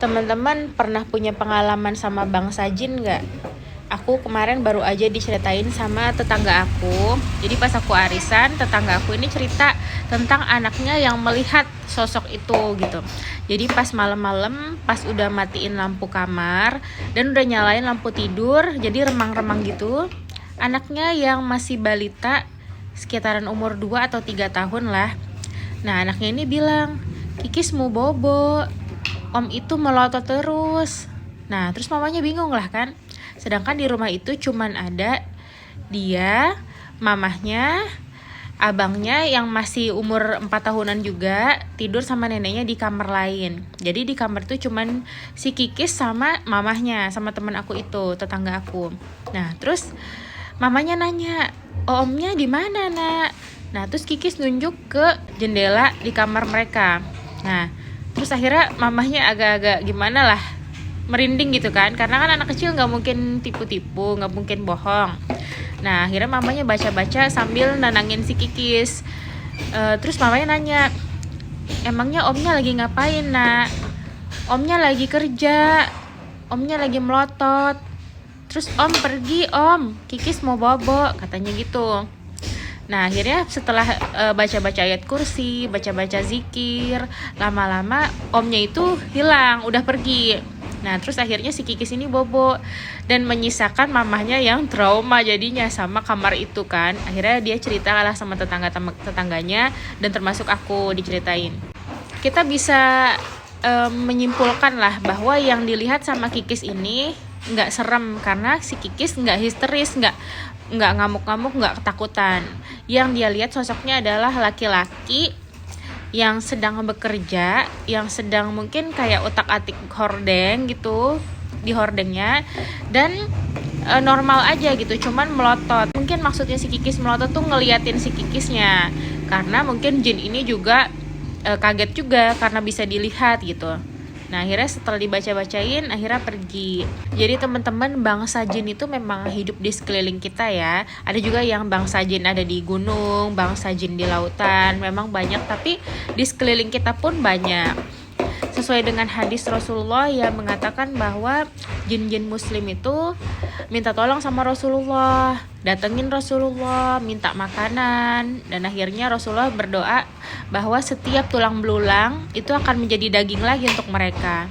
Teman-teman pernah punya pengalaman sama bangsa jin nggak? Aku kemarin baru aja diceritain sama tetangga aku. Jadi pas aku arisan, tetangga aku ini cerita tentang anaknya yang melihat sosok itu gitu. Jadi pas malam-malam, pas udah matiin lampu kamar dan udah nyalain lampu tidur, jadi remang-remang gitu. Anaknya yang masih balita, sekitaran umur 2 atau 3 tahun lah. Nah, anaknya ini bilang, "Kikis mau bobo. Om itu melotot terus." Nah, terus mamanya bingung lah kan. Sedangkan di rumah itu cuman ada dia, mamahnya, abangnya yang masih umur 4 tahunan juga tidur sama neneknya di kamar lain. Jadi di kamar itu cuman si Kikis sama mamahnya, sama teman aku itu, tetangga aku. Nah, terus mamanya nanya, "Omnya di mana, Nak?" Nah, terus Kikis nunjuk ke jendela di kamar mereka. Nah, terus akhirnya mamahnya agak-agak gimana lah, merinding gitu kan, karena kan anak kecil nggak mungkin tipu-tipu, nggak mungkin bohong. Nah, akhirnya mamanya baca-baca sambil nenangin si Kikis. Terus mamanya nanya, "Emangnya omnya lagi ngapain, Nak?" "Omnya lagi kerja, omnya lagi melotot. Terus om pergi, om, Kikis mau bobo," katanya gitu. Nah, akhirnya setelah baca-baca ayat kursi, baca-baca zikir, lama-lama omnya itu hilang, udah pergi. Nah, terus akhirnya si Kikis ini bobo dan menyisakan mamahnya yang trauma jadinya sama kamar itu kan. Akhirnya dia cerita lah sama tetangganya dan termasuk aku diceritain. Kita bisa menyimpulkan lah bahwa yang dilihat sama Kikis ini nggak serem karena si Kikis nggak histeris, nggak ngamuk-ngamuk, nggak ketakutan. Yang dia lihat sosoknya adalah laki-laki yang sedang bekerja, yang sedang mungkin kayak utak-atik hordeng gitu di hordengnya, dan normal aja gitu, cuman melotot. Mungkin maksudnya si Kikis melotot tuh ngeliatin si Kikisnya, karena mungkin jin ini juga kaget juga karena bisa dilihat gitu. Nah, akhirnya setelah dibaca-bacain, akhirnya pergi. Jadi teman-teman, bangsa jin itu memang hidup di sekeliling kita ya. Ada juga yang bangsa jin ada di gunung, bangsa jin di lautan, memang banyak, tapi di sekeliling kita pun banyak. Sesuai dengan hadis Rasulullah yang mengatakan bahwa jin-jin muslim itu minta tolong sama Rasulullah, datengin Rasulullah, minta makanan, dan akhirnya Rasulullah berdoa bahwa setiap tulang belulang itu akan menjadi daging lagi untuk mereka.